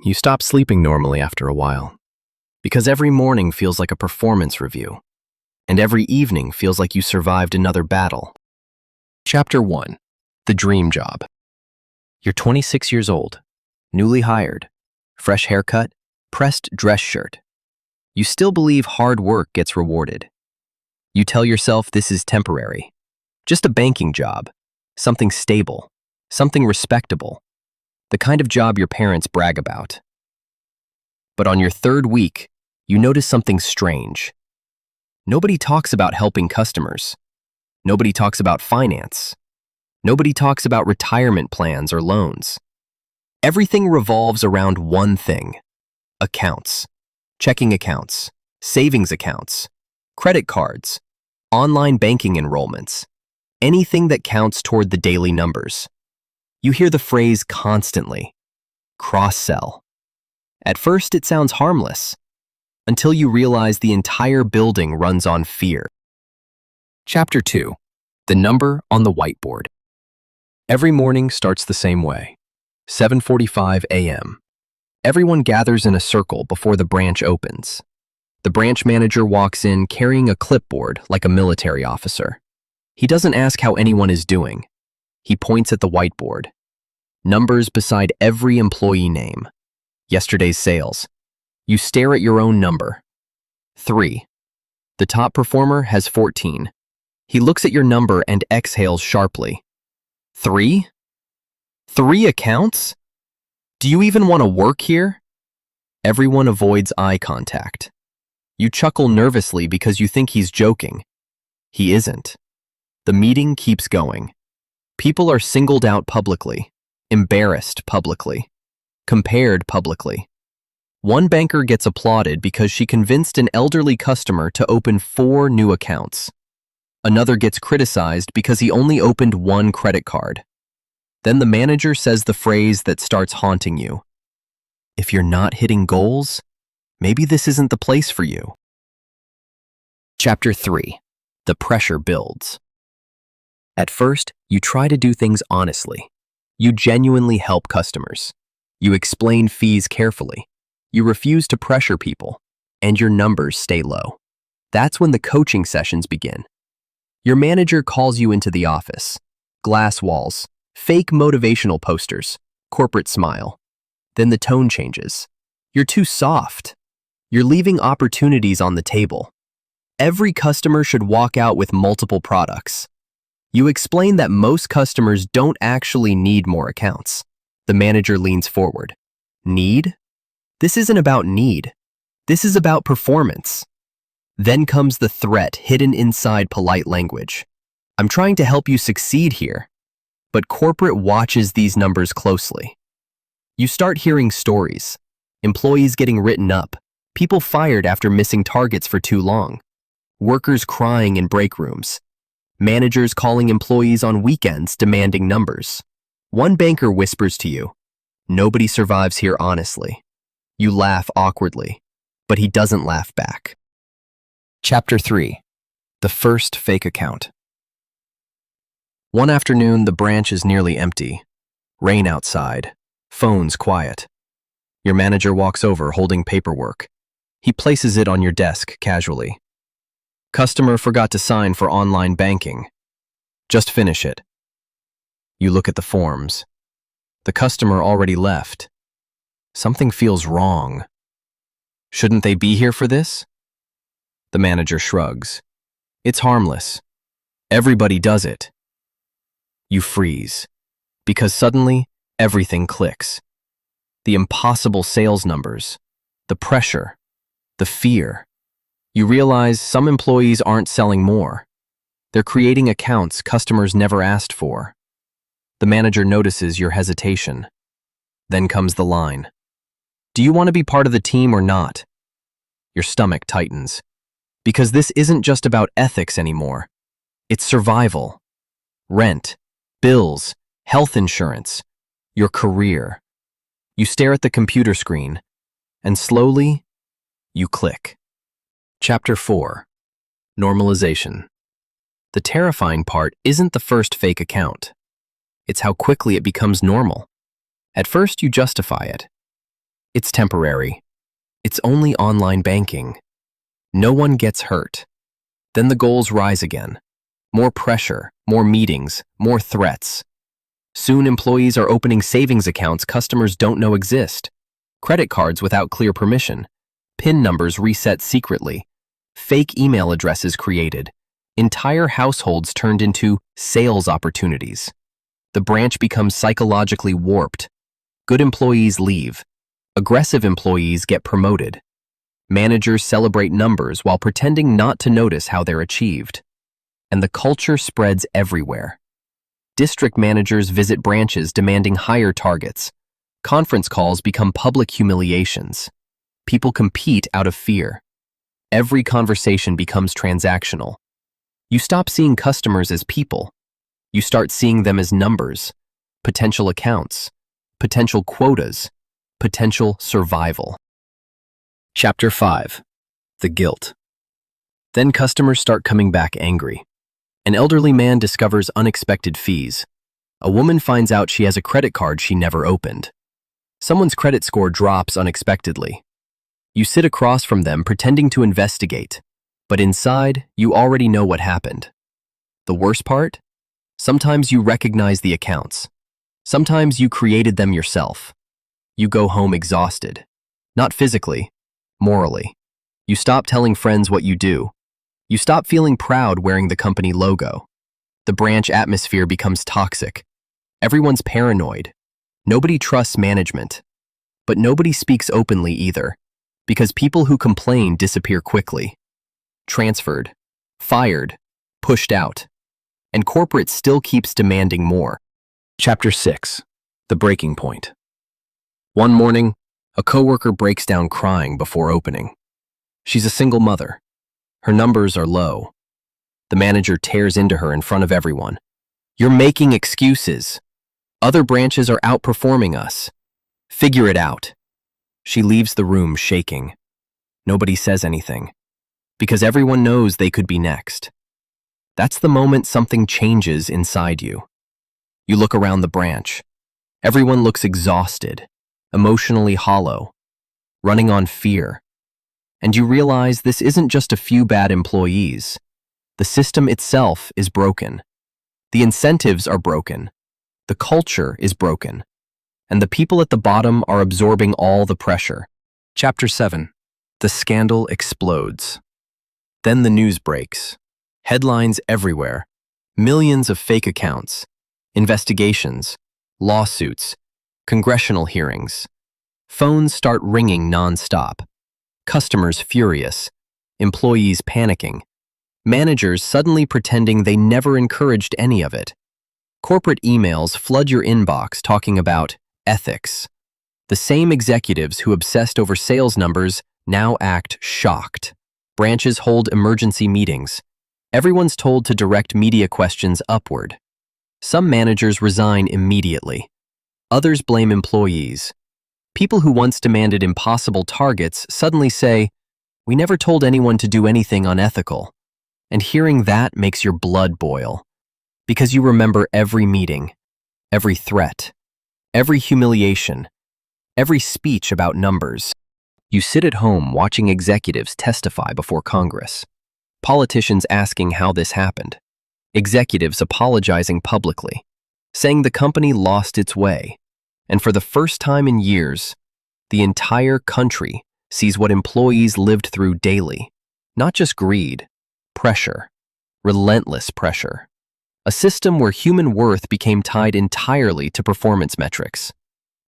You stop sleeping normally after a while, because every morning feels like a performance review, and every evening feels like you survived another battle. Chapter 1. The Dream Job. You're 26 years old, newly hired, fresh haircut, pressed dress shirt. You still believe hard work gets rewarded. You tell yourself this is temporary, just a banking job, something stable, something respectable, the kind of job your parents brag about. But on your third week, you notice something strange. Nobody talks about helping customers. Nobody talks about finance. Nobody talks about retirement plans or loans. Everything revolves around one thing: accounts, checking accounts, savings accounts, credit cards, online banking enrollments, anything that counts toward the daily numbers. You hear the phrase constantly: cross-sell. At first, it sounds harmless, until you realize the entire building runs on fear. Chapter 2. The number on the whiteboard. Every morning starts the same way. 7:45 a.m. Everyone gathers in a circle before the branch opens. The branch manager walks in carrying a clipboard like a military officer. He doesn't ask how anyone is doing. He points at the whiteboard. Numbers beside every employee name. Yesterday's sales. You stare at your own number. 3. The top performer has 14. He looks at your number and exhales sharply. 3? 3 accounts? Do you even want to work here? Everyone avoids eye contact. You chuckle nervously because you think he's joking. He isn't. The meeting keeps going. People are singled out publicly, embarrassed publicly, compared publicly. One banker gets applauded because she convinced an elderly customer to open 4 new accounts. Another gets criticized because he only opened 1 credit card. Then the manager says the phrase that starts haunting you: if you're not hitting goals, maybe this isn't the place for you. Chapter 3. The pressure builds. At first, you try to do things honestly. You genuinely help customers. You explain fees carefully. You refuse to pressure people, and your numbers stay low. That's when the coaching sessions begin. Your manager calls you into the office. Glass walls, fake motivational posters, corporate smile. Then the tone changes. You're too soft. You're leaving opportunities on the table. Every customer should walk out with multiple products. You explain that most customers don't actually need more accounts. The manager leans forward. Need? This isn't about need. This is about performance. Then comes the threat hidden inside polite language. I'm trying to help you succeed here. But corporate watches these numbers closely. You start hearing stories. Employees getting written up. People fired after missing targets for too long. Workers crying in break rooms. Managers calling employees on weekends demanding numbers. One banker whispers to you, "Nobody survives here honestly." You laugh awkwardly, but he doesn't laugh back. Chapter 3. The first fake account. One afternoon, the branch is nearly empty. Rain outside. Phones quiet. Your manager walks over holding paperwork. He places it on your desk casually. Customer forgot to sign for online banking. Just finish it. You look at the forms. The customer already left. Something feels wrong. Shouldn't they be here for this? The manager shrugs. It's harmless. Everybody does it. You freeze, because suddenly everything clicks. The impossible sales numbers, the pressure, the fear. You realize some employees aren't selling more. They're creating accounts customers never asked for. The manager notices your hesitation. Then comes the line. Do you want to be part of the team or not? Your stomach tightens. Because this isn't just about ethics anymore. It's survival. Rent, bills, health insurance, your career. You stare at the computer screen, and slowly, you click. Chapter 4. Normalization. The terrifying part isn't the first fake account. It's how quickly it becomes normal. At first, you justify it. It's temporary. It's only online banking. No one gets hurt. Then the goals rise again. More pressure, more meetings, more threats. Soon employees are opening savings accounts customers don't know exist, credit cards without clear permission, PIN numbers reset secretly, fake email addresses created, entire households turned into sales opportunities. The branch becomes psychologically warped. Good employees leave. Aggressive employees get promoted. Managers celebrate numbers while pretending not to notice how they're achieved. And the culture spreads everywhere. District managers visit branches demanding higher targets. Conference calls become public humiliations. People compete out of fear. Every conversation becomes transactional. You stop seeing customers as people. You start seeing them as numbers, potential accounts, potential quotas, potential survival. Chapter 5. The Guilt. Then customers start coming back angry. An elderly man discovers unexpected fees. A woman finds out she has a credit card she never opened. Someone's credit score drops unexpectedly. You sit across from them pretending to investigate, but inside, you already know what happened. The worst part? Sometimes you recognize the accounts. Sometimes you created them yourself. You go home exhausted. Not physically, morally. You stop telling friends what you do. You stop feeling proud wearing the company logo. The branch atmosphere becomes toxic. Everyone's paranoid. Nobody trusts management. But nobody speaks openly either, because people who complain disappear quickly. Transferred, fired, pushed out. And corporate still keeps demanding more. Chapter 6. The Breaking Point. One morning, a coworker breaks down crying before opening. She's a single mother. Her numbers are low. The manager tears into her in front of everyone. "You're making excuses. Other branches are outperforming us. Figure it out." She leaves the room shaking. Nobody says anything, because everyone knows they could be next. That's the moment something changes inside you. You look around the branch. Everyone looks exhausted, emotionally hollow, running on fear. And you realize this isn't just a few bad employees. The system itself is broken. The incentives are broken. The culture is broken. And the people at the bottom are absorbing all the pressure. Chapter 7. The Scandal Explodes. Then the news breaks. Headlines everywhere. Millions of fake accounts. Investigations. Lawsuits. Congressional hearings. Phones start ringing non-stop. Customers furious. Employees panicking. Managers suddenly pretending they never encouraged any of it. Corporate emails flood your inbox talking about ethics. The same executives who obsessed over sales numbers now act shocked. Branches hold emergency meetings. Everyone's told to direct media questions upward. Some managers resign immediately. Others blame employees. People who once demanded impossible targets suddenly say, "We never told anyone to do anything unethical." And hearing that makes your blood boil. Because you remember every meeting, every threat, every humiliation, every speech about numbers. You sit at home watching executives testify before Congress. Politicians asking how this happened. Executives apologizing publicly, saying the company lost its way. And for the first time in years, the entire country sees what employees lived through daily. Not just greed, pressure, relentless pressure. A system where human worth became tied entirely to performance metrics.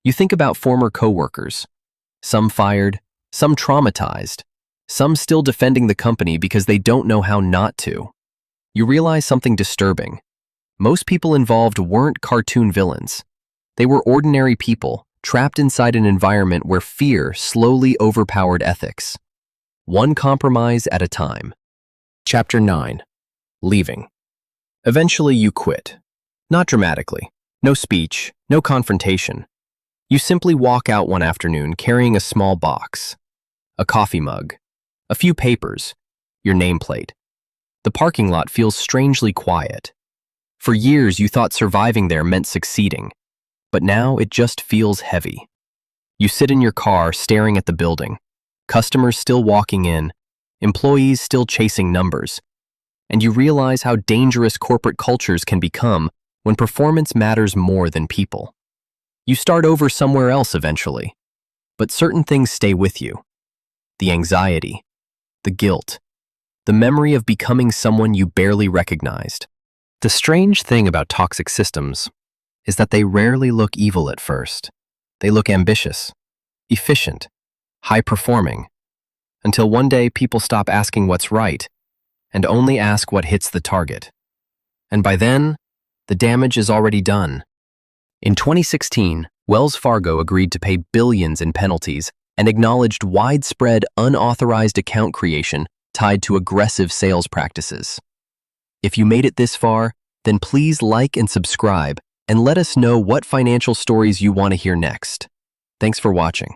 You think about former coworkers, some fired, some traumatized, some still defending the company because they don't know how not to. You realize something disturbing. Most people involved weren't cartoon villains. They were ordinary people, trapped inside an environment where fear slowly overpowered ethics. One compromise at a time. Chapter 9. Leaving. Eventually you quit. Not dramatically. No speech, no confrontation. You simply walk out one afternoon carrying a small box, a coffee mug, a few papers, your nameplate. The parking lot feels strangely quiet. For years you thought surviving there meant succeeding, but now it just feels heavy. You sit in your car staring at the building, customers still walking in, employees still chasing numbers, and you realize how dangerous corporate cultures can become when performance matters more than people. You start over somewhere else eventually, but certain things stay with you. The anxiety, the guilt, the memory of becoming someone you barely recognized. The strange thing about toxic systems is that they rarely look evil at first. They look ambitious, efficient, high-performing, until one day people stop asking what's right and only ask what hits the target. And by then, the damage is already done. In 2016, Wells Fargo agreed to pay billions in penalties and acknowledged widespread unauthorized account creation tied to aggressive sales practices. If you made it this far, then please like and subscribe and let us know what financial stories you want to hear next. Thanks for watching.